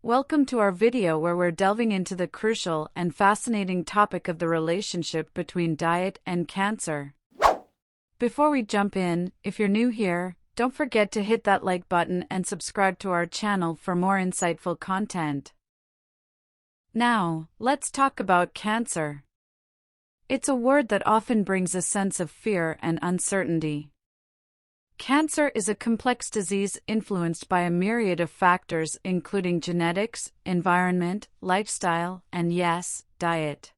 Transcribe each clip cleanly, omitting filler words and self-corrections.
Welcome to our video where we're delving into the crucial and fascinating topic of the relationship between diet and cancer. Before we jump in, if you're new here, don't forget to hit that like button and subscribe to our channel for more insightful content. Now, let's talk about cancer. It's a word that often brings a sense of fear and uncertainty. Cancer is a complex disease influenced by a myriad of factors including genetics, environment, lifestyle, and yes, diet.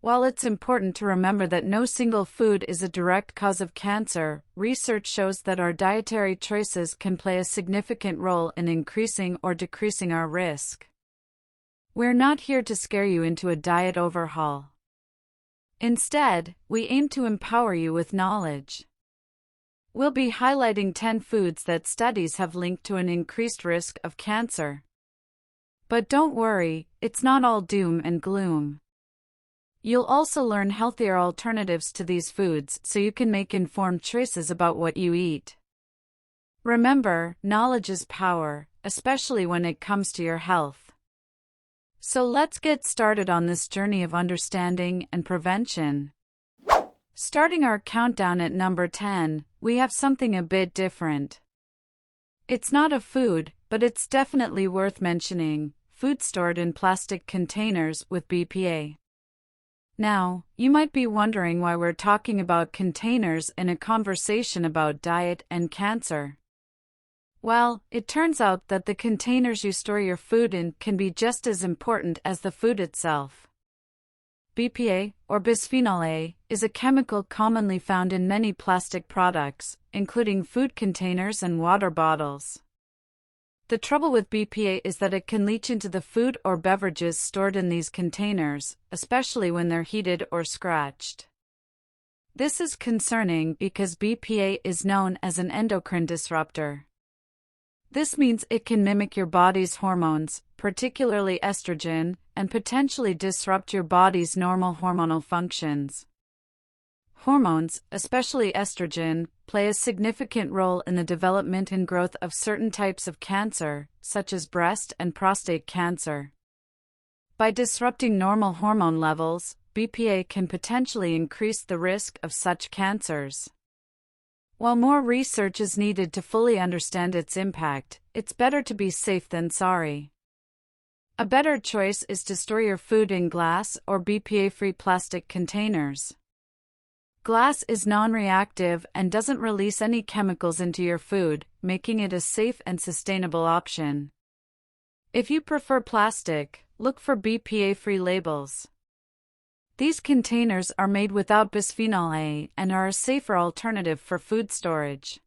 While it's important to remember that no single food is a direct cause of cancer, research shows that our dietary choices can play a significant role in increasing or decreasing our risk. We're not here to scare you into a diet overhaul. Instead, we aim to empower you with knowledge. We'll be highlighting 10 foods that studies have linked to an increased risk of cancer. But don't worry, it's not all doom and gloom. You'll also learn healthier alternatives to these foods so you can make informed choices about what you eat. Remember, knowledge is power, especially when it comes to your health. So let's get started on this journey of understanding and prevention. Starting our countdown at number 10, we have something a bit different. It's not a food, but it's definitely worth mentioning: food stored in plastic containers with BPA. Now, you might be wondering why we're talking about containers in a conversation about diet and cancer. Well, it turns out that the containers you store your food in can be just as important as the food itself. BPA, or Bisphenol A, is a chemical commonly found in many plastic products, including food containers and water bottles. The trouble with BPA is that it can leach into the food or beverages stored in these containers, especially when they're heated or scratched. This is concerning because BPA is known as an endocrine disruptor. This means it can mimic your body's hormones, particularly estrogen, and potentially disrupt your body's normal hormonal functions. Hormones, especially estrogen, play a significant role in the development and growth of certain types of cancer, such as breast and prostate cancer. By disrupting normal hormone levels, BPA can potentially increase the risk of such cancers. While more research is needed to fully understand its impact, it's better to be safe than sorry. A better choice is to store your food in glass or BPA-free plastic containers. Glass is non-reactive and doesn't release any chemicals into your food, making it a safe and sustainable option. If you prefer plastic, look for BPA-free labels. These containers are made without bisphenol A and are a safer alternative for food storage.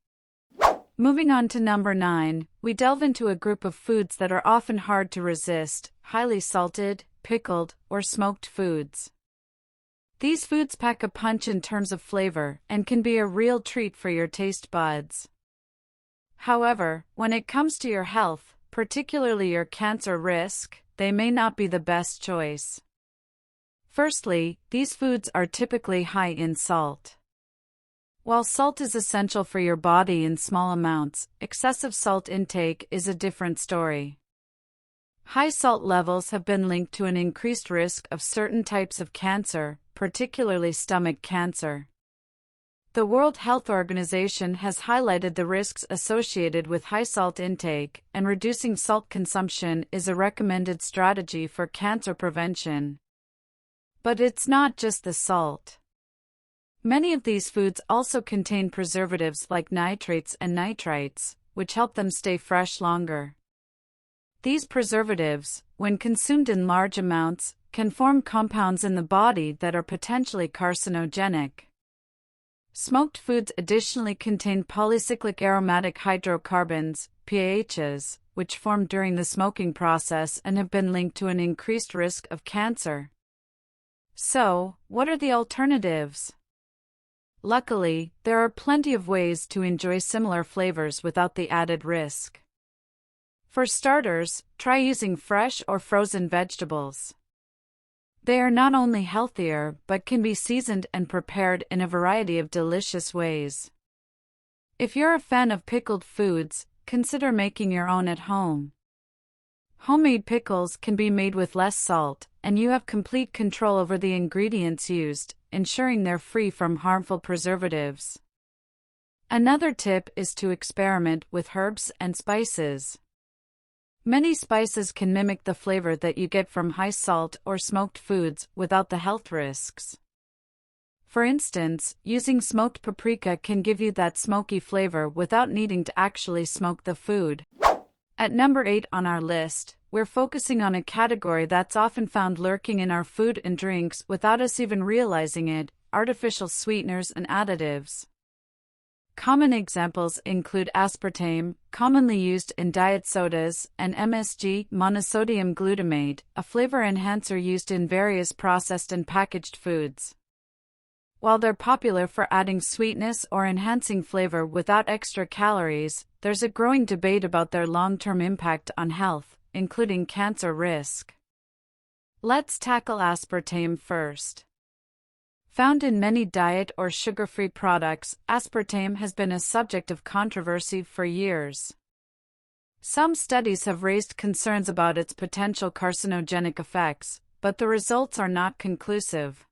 Moving on to number 9, we delve into a group of foods that are often hard to resist: highly salted, pickled, or smoked foods. These foods pack a punch in terms of flavor and can be a real treat for your taste buds. However, when it comes to your health, particularly your cancer risk, they may not be the best choice. Firstly, these foods are typically high in salt. While salt is essential for your body in small amounts, excessive salt intake is a different story. High salt levels have been linked to an increased risk of certain types of cancer, particularly stomach cancer. The World Health Organization has highlighted the risks associated with high salt intake, and reducing salt consumption is a recommended strategy for cancer prevention. But it's not just the salt. Many of these foods also contain preservatives like nitrates and nitrites, which help them stay fresh longer. These preservatives, when consumed in large amounts, can form compounds in the body that are potentially carcinogenic. Smoked foods additionally contain polycyclic aromatic hydrocarbons, PAHs, which form during the smoking process and have been linked to an increased risk of cancer. So, what are the alternatives? Luckily, there are plenty of ways to enjoy similar flavors without the added risk. For starters, try using fresh or frozen vegetables. They are not only healthier but can be seasoned and prepared in a variety of delicious ways. If you're a fan of pickled foods, consider making your own at home. Homemade pickles can be made with less salt, and you have complete control over the ingredients used, ensuring they're free from harmful preservatives. Another tip is to experiment with herbs and spices. Many spices can mimic the flavor that you get from high salt or smoked foods without the health risks. For instance, using smoked paprika can give you that smoky flavor without needing to actually smoke the food. At number 8 on our list, we're focusing on a category that's often found lurking in our food and drinks without us even realizing it: artificial sweeteners and additives. Common examples include aspartame, commonly used in diet sodas, and MSG, monosodium glutamate, a flavor enhancer used in various processed and packaged foods. While they're popular for adding sweetness or enhancing flavor without extra calories, there's a growing debate about their long-term impact on health, including cancer risk. Let's tackle aspartame first. Found in many diet or sugar-free products, aspartame has been a subject of controversy for years. Some studies have raised concerns about its potential carcinogenic effects, but the results are not conclusive.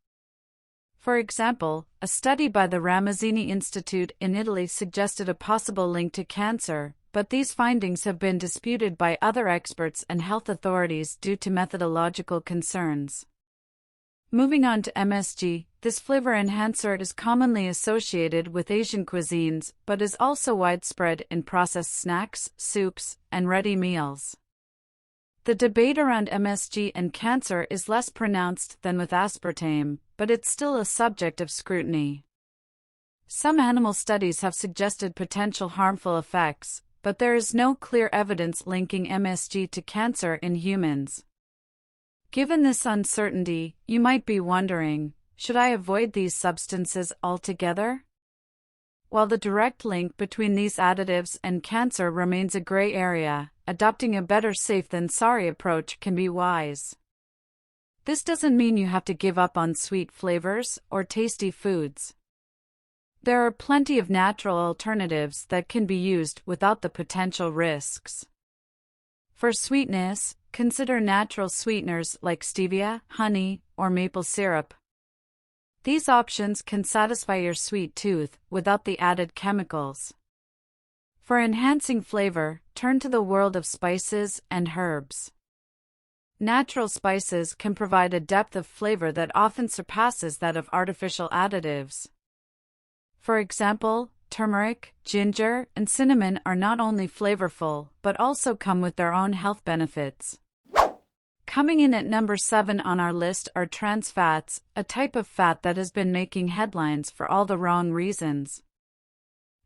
For example, a study by the Ramazzini Institute in Italy suggested a possible link to cancer, but these findings have been disputed by other experts and health authorities due to methodological concerns. Moving on to MSG, this flavor enhancer is commonly associated with Asian cuisines, but is also widespread in processed snacks, soups, and ready meals. The debate around MSG and cancer is less pronounced than with aspartame, but it's still a subject of scrutiny. Some animal studies have suggested potential harmful effects, but there is no clear evidence linking MSG to cancer in humans. Given this uncertainty, you might be wondering, should I avoid these substances altogether? While the direct link between these additives and cancer remains a gray area, adopting a better safe than sorry approach can be wise. This doesn't mean you have to give up on sweet flavors or tasty foods. There are plenty of natural alternatives that can be used without the potential risks. For sweetness, consider natural sweeteners like stevia, honey, or maple syrup. These options can satisfy your sweet tooth without the added chemicals. For enhancing flavor, turn to the world of spices and herbs. Natural spices can provide a depth of flavor that often surpasses that of artificial additives. For example, turmeric, ginger, and cinnamon are not only flavorful, but also come with their own health benefits. Coming in at number 7 on our list are trans fats, a type of fat that has been making headlines for all the wrong reasons.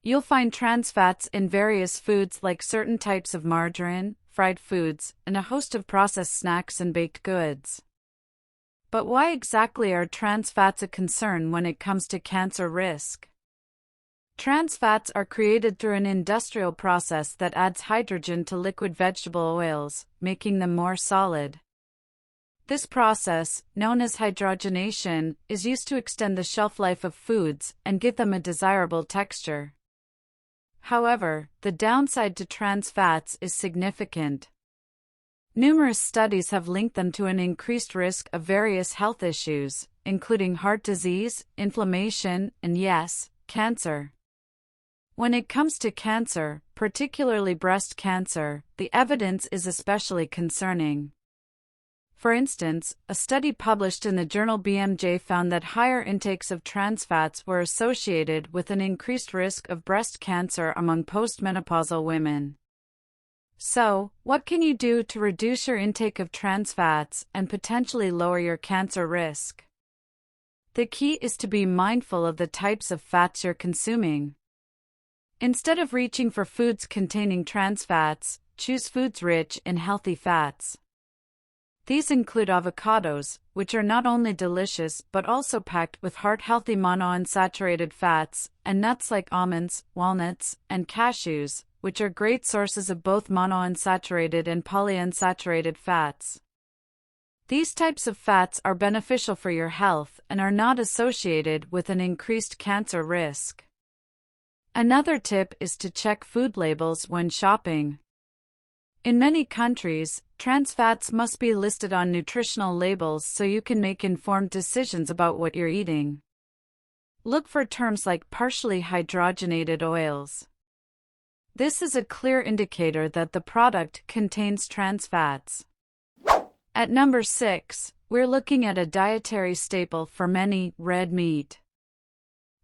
You'll find trans fats in various foods like certain types of margarine, fried foods, and a host of processed snacks and baked goods. But why exactly are trans fats a concern when it comes to cancer risk? Trans fats are created through an industrial process that adds hydrogen to liquid vegetable oils, making them more solid. This process, known as hydrogenation, is used to extend the shelf life of foods and give them a desirable texture. However, the downside to trans fats is significant. Numerous studies have linked them to an increased risk of various health issues, including heart disease, inflammation, and yes, cancer. When it comes to cancer, particularly breast cancer, the evidence is especially concerning. For instance, a study published in the journal BMJ found that higher intakes of trans fats were associated with an increased risk of breast cancer among postmenopausal women. So, what can you do to reduce your intake of trans fats and potentially lower your cancer risk? The key is to be mindful of the types of fats you're consuming. Instead of reaching for foods containing trans fats, choose foods rich in healthy fats. These include avocados, which are not only delicious but also packed with heart-healthy monounsaturated fats, and nuts like almonds, walnuts, and cashews, which are great sources of both monounsaturated and polyunsaturated fats. These types of fats are beneficial for your health and are not associated with an increased cancer risk. Another tip is to check food labels when shopping. In many countries, trans fats must be listed on nutritional labels so you can make informed decisions about what you're eating. Look for terms like partially hydrogenated oils. This is a clear indicator that the product contains trans fats. At number 6, we're looking at a dietary staple for many, red meat.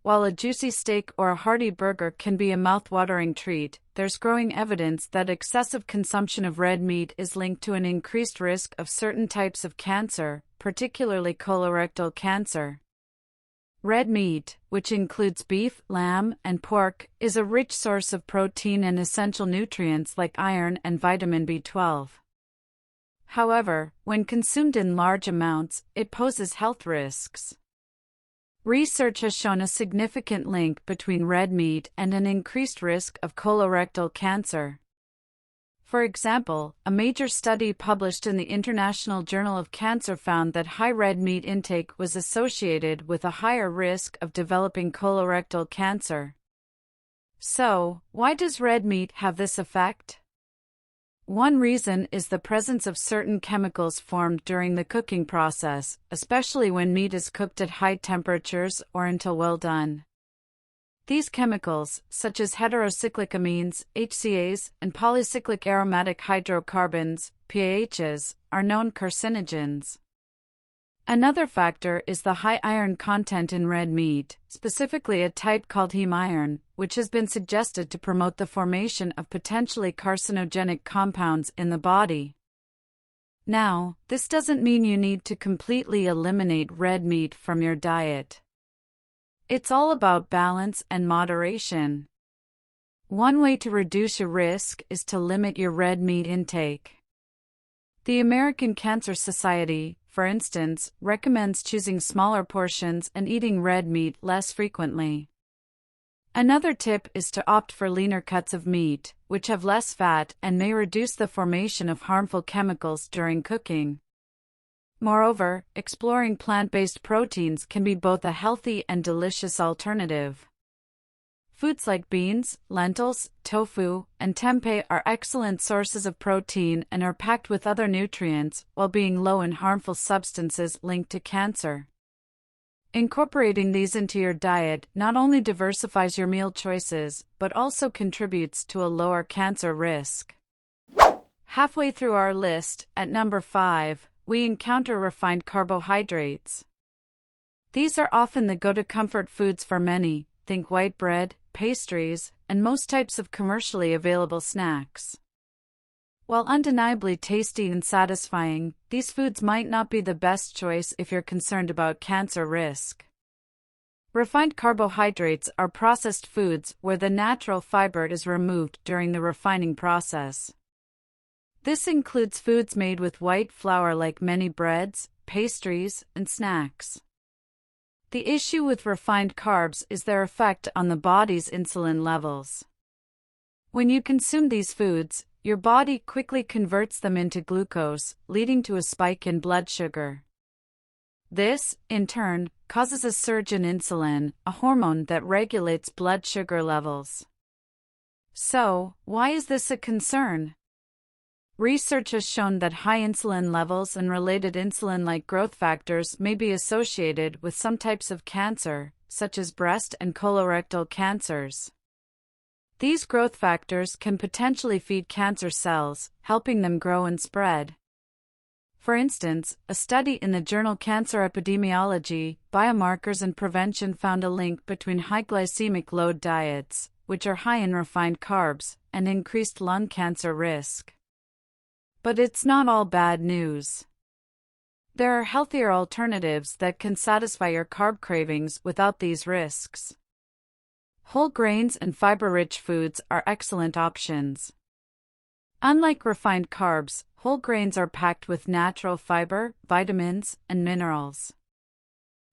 While a juicy steak or a hearty burger can be a mouth-watering treat, there's growing evidence that excessive consumption of red meat is linked to an increased risk of certain types of cancer, particularly colorectal cancer. Red meat, which includes beef, lamb, and pork, is a rich source of protein and essential nutrients like iron and vitamin B12. However, when consumed in large amounts, it poses health risks. Research has shown a significant link between red meat and an increased risk of colorectal cancer. For example, a major study published in the International Journal of Cancer found that high red meat intake was associated with a higher risk of developing colorectal cancer. So, why does red meat have this effect? One reason is the presence of certain chemicals formed during the cooking process, especially when meat is cooked at high temperatures or until well done. These chemicals, such as heterocyclic amines, HCAs, and polycyclic aromatic hydrocarbons, PAHs, are known carcinogens. Another factor is the high iron content in red meat, specifically a type called heme iron, which has been suggested to promote the formation of potentially carcinogenic compounds in the body. Now, this doesn't mean you need to completely eliminate red meat from your diet. It's all about balance and moderation. One way to reduce your risk is to limit your red meat intake. The American Cancer Society, for instance, recommends choosing smaller portions and eating red meat less frequently. Another tip is to opt for leaner cuts of meat, which have less fat and may reduce the formation of harmful chemicals during cooking. Moreover, exploring plant-based proteins can be both a healthy and delicious alternative. Foods like beans, lentils, tofu, and tempeh are excellent sources of protein and are packed with other nutrients while being low in harmful substances linked to cancer. Incorporating these into your diet not only diversifies your meal choices, but also contributes to a lower cancer risk. Halfway through our list, at number 5, we encounter refined carbohydrates. These are often the go-to comfort foods for many, think white bread, pastries, and most types of commercially available snacks. While undeniably tasty and satisfying, these foods might not be the best choice if you're concerned about cancer risk. Refined carbohydrates are processed foods where the natural fiber is removed during the refining process. This includes foods made with white flour like many breads, pastries, and snacks. The issue with refined carbs is their effect on the body's insulin levels. When you consume these foods, your body quickly converts them into glucose, leading to a spike in blood sugar. This, in turn, causes a surge in insulin, a hormone that regulates blood sugar levels. So, why is this a concern? Research has shown that high insulin levels and related insulin-like growth factors may be associated with some types of cancer, such as breast and colorectal cancers. These growth factors can potentially feed cancer cells, helping them grow and spread. For instance, a study in the journal Cancer Epidemiology, Biomarkers and Prevention found a link between high glycemic load diets, which are high in refined carbs, and increased lung cancer risk. But it's not all bad news. There are healthier alternatives that can satisfy your carb cravings without these risks. Whole grains and fiber-rich foods are excellent options. Unlike refined carbs, whole grains are packed with natural fiber, vitamins, and minerals.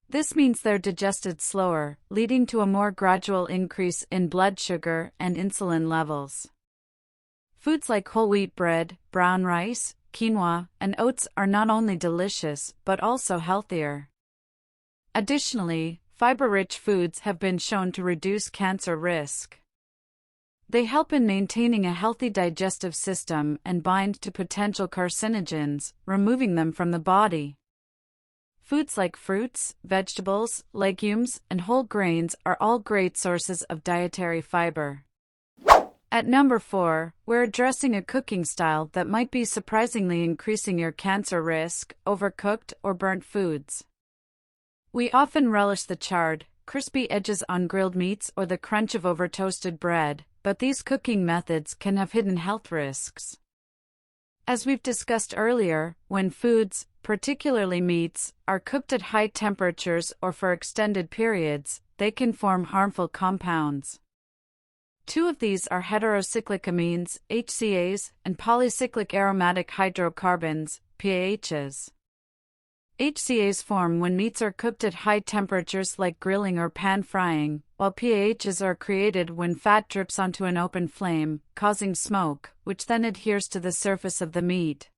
This means they're digested slower, leading to a more gradual increase in blood sugar and insulin levels. Foods like whole wheat bread, brown rice, quinoa, and oats are not only delicious but also healthier. Additionally, fiber-rich foods have been shown to reduce cancer risk. They help in maintaining a healthy digestive system and bind to potential carcinogens, removing them from the body. Foods like fruits, vegetables, legumes, and whole grains are all great sources of dietary fiber. At number 4, we're addressing a cooking style that might be surprisingly increasing your cancer risk: overcooked or burnt foods. We often relish the charred, crispy edges on grilled meats or the crunch of over-toasted bread, but these cooking methods can have hidden health risks. As we've discussed earlier, when foods, particularly meats, are cooked at high temperatures or for extended periods, they can form harmful compounds. Two of these are heterocyclic amines, HCAs, and polycyclic aromatic hydrocarbons, PAHs. HCAs form when meats are cooked at high temperatures like grilling or pan frying, while PAHs are created when fat drips onto an open flame, causing smoke, which then adheres to the surface of the meat.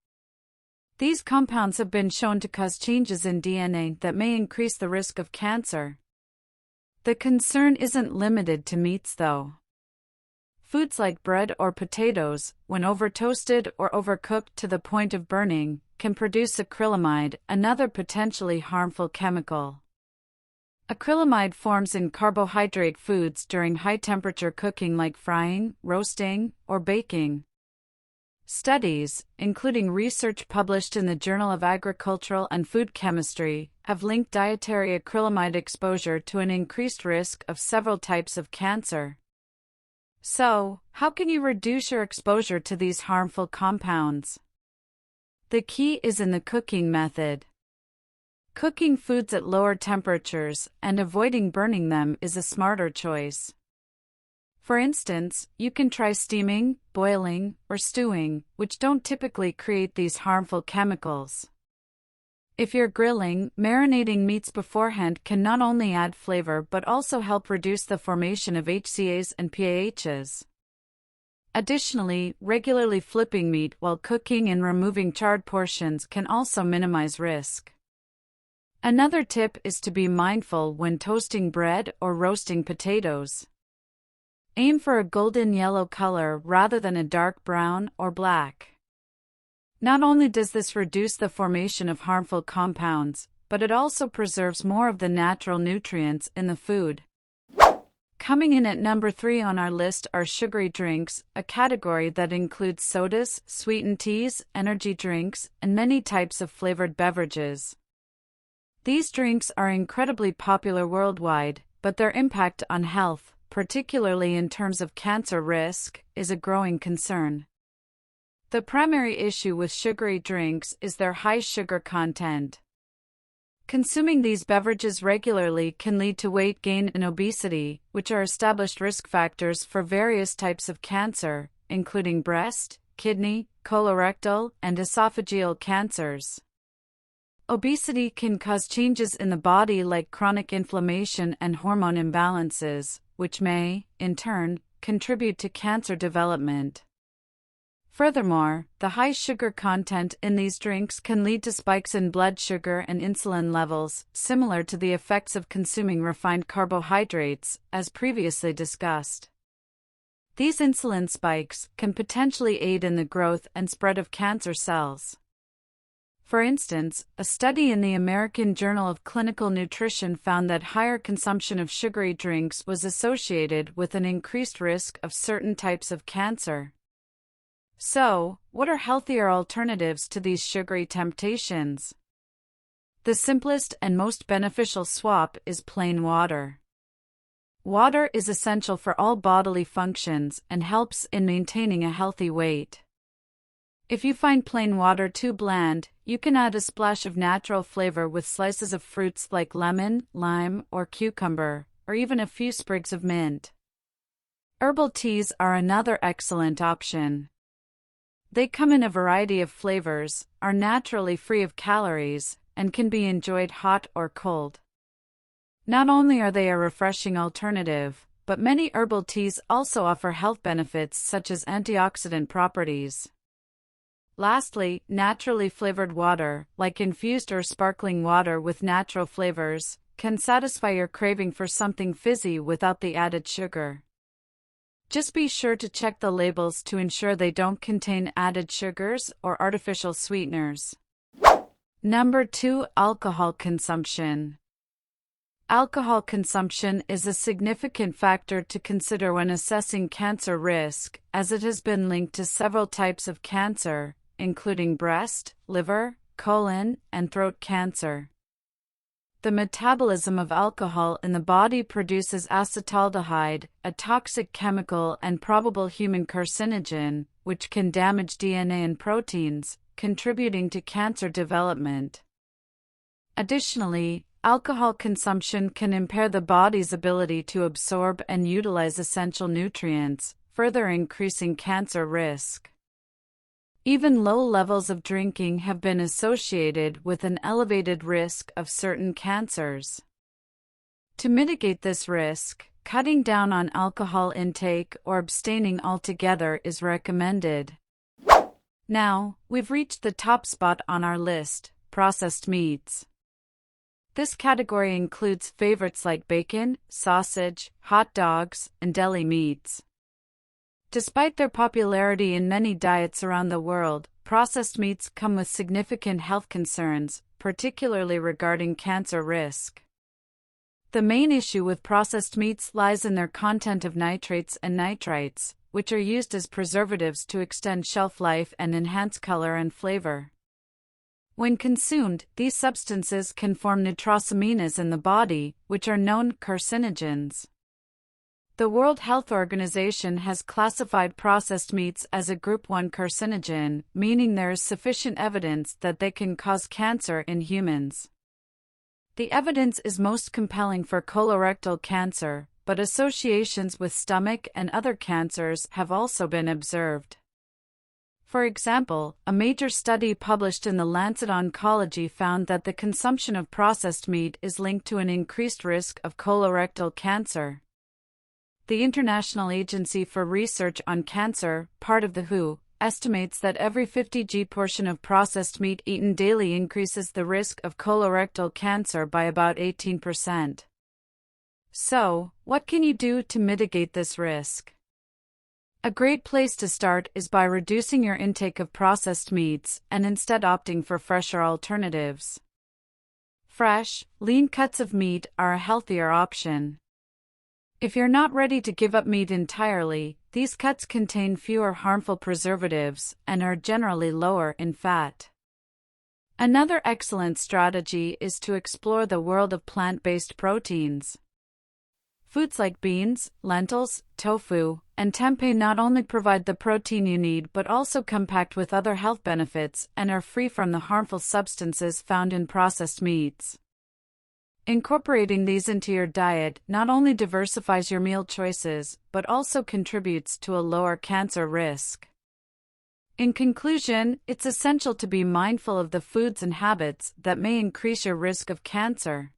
These compounds have been shown to cause changes in DNA that may increase the risk of cancer. The concern isn't limited to meats, though. Foods like bread or potatoes, when over-toasted or overcooked to the point of burning, can produce acrylamide, another potentially harmful chemical. Acrylamide forms in carbohydrate foods during high-temperature cooking like frying, roasting, or baking. Studies, including research published in the Journal of Agricultural and Food Chemistry, have linked dietary acrylamide exposure to an increased risk of several types of cancer. So, how can you reduce your exposure to these harmful compounds? The key is in the cooking method. Cooking foods at lower temperatures and avoiding burning them is a smarter choice. For instance, you can try steaming, boiling, or stewing, which don't typically create these harmful chemicals. If you're grilling, marinating meats beforehand can not only add flavor but also help reduce the formation of HCAs and PAHs. Additionally, regularly flipping meat while cooking and removing charred portions can also minimize risk. Another tip is to be mindful when toasting bread or roasting potatoes. Aim for a golden yellow color rather than a dark brown or black. Not only does this reduce the formation of harmful compounds, but it also preserves more of the natural nutrients in the food. Coming in at number 3 on our list are sugary drinks, a category that includes sodas, sweetened teas, energy drinks, and many types of flavored beverages. These drinks are incredibly popular worldwide, but their impact on health, particularly in terms of cancer risk, is a growing concern. The primary issue with sugary drinks is their high sugar content. Consuming these beverages regularly can lead to weight gain and obesity, which are established risk factors for various types of cancer, including breast, kidney, colorectal, and esophageal cancers. Obesity can cause changes in the body like chronic inflammation and hormone imbalances, which may, in turn, contribute to cancer development. Furthermore, the high sugar content in these drinks can lead to spikes in blood sugar and insulin levels, similar to the effects of consuming refined carbohydrates, as previously discussed. These insulin spikes can potentially aid in the growth and spread of cancer cells. For instance, a study in the American Journal of Clinical Nutrition found that higher consumption of sugary drinks was associated with an increased risk of certain types of cancer. So, what are healthier alternatives to these sugary temptations? The simplest and most beneficial swap is plain water. Water is essential for all bodily functions and helps in maintaining a healthy weight. If you find plain water too bland, you can add a splash of natural flavor with slices of fruits like lemon, lime, or cucumber, or even a few sprigs of mint. Herbal teas are another excellent option. They come in a variety of flavors, are naturally free of calories, and can be enjoyed hot or cold. Not only are they a refreshing alternative, but many herbal teas also offer health benefits such as antioxidant properties. Lastly, naturally flavored water, like infused or sparkling water with natural flavors, can satisfy your craving for something fizzy without the added sugar. Just be sure to check the labels to ensure they don't contain added sugars or artificial sweeteners. Number 2. Alcohol consumption. Alcohol consumption is a significant factor to consider when assessing cancer risk, as it has been linked to several types of cancer, including breast, liver, colon, and throat cancer. The metabolism of alcohol in the body produces acetaldehyde, a toxic chemical and probable human carcinogen, which can damage DNA and proteins, contributing to cancer development. Additionally, alcohol consumption can impair the body's ability to absorb and utilize essential nutrients, further increasing cancer risk. Even low levels of drinking have been associated with an elevated risk of certain cancers. To mitigate this risk, cutting down on alcohol intake or abstaining altogether is recommended. Now, we've reached the top spot on our list: processed meats. This category includes favorites like bacon, sausage, hot dogs, and deli meats. Despite their popularity in many diets around the world, processed meats come with significant health concerns, particularly regarding cancer risk. The main issue with processed meats lies in their content of nitrates and nitrites, which are used as preservatives to extend shelf life and enhance color and flavor. When consumed, these substances can form nitrosaminas in the body, which are known carcinogens. The World Health Organization has classified processed meats as a Group 1 carcinogen, meaning there is sufficient evidence that they can cause cancer in humans. The evidence is most compelling for colorectal cancer, but associations with stomach and other cancers have also been observed. For example, a major study published in the Lancet Oncology found that the consumption of processed meat is linked to an increased risk of colorectal cancer. The International Agency for Research on Cancer, part of the WHO, estimates that every 50 g portion of processed meat eaten daily increases the risk of colorectal cancer by about 18%. So, what can you do to mitigate this risk? A great place to start is by reducing your intake of processed meats and instead opting for fresher alternatives. Fresh, lean cuts of meat are a healthier option. If you're not ready to give up meat entirely, these cuts contain fewer harmful preservatives and are generally lower in fat. Another excellent strategy is to explore the world of plant-based proteins. Foods like beans, lentils, tofu, and tempeh not only provide the protein you need but also come packed with other health benefits and are free from the harmful substances found in processed meats. Incorporating these into your diet not only diversifies your meal choices, but also contributes to a lower cancer risk. In conclusion, it's essential to be mindful of the foods and habits that may increase your risk of cancer.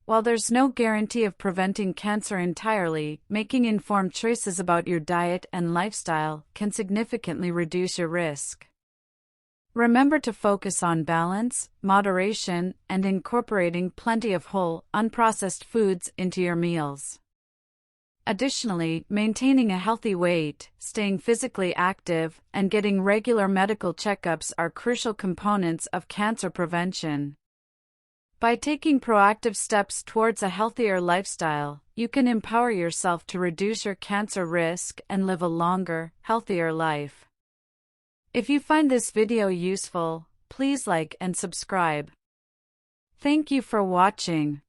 While there's no guarantee of preventing cancer entirely, making informed choices about your diet and lifestyle can significantly reduce your risk. Remember to focus on balance, moderation, and incorporating plenty of whole, unprocessed foods into your meals. Additionally, maintaining a healthy weight, staying physically active, and getting regular medical checkups are crucial components of cancer prevention. By taking proactive steps towards a healthier lifestyle, you can empower yourself to reduce your cancer risk and live a longer, healthier life. If you find this video useful, please like and subscribe. Thank you for watching.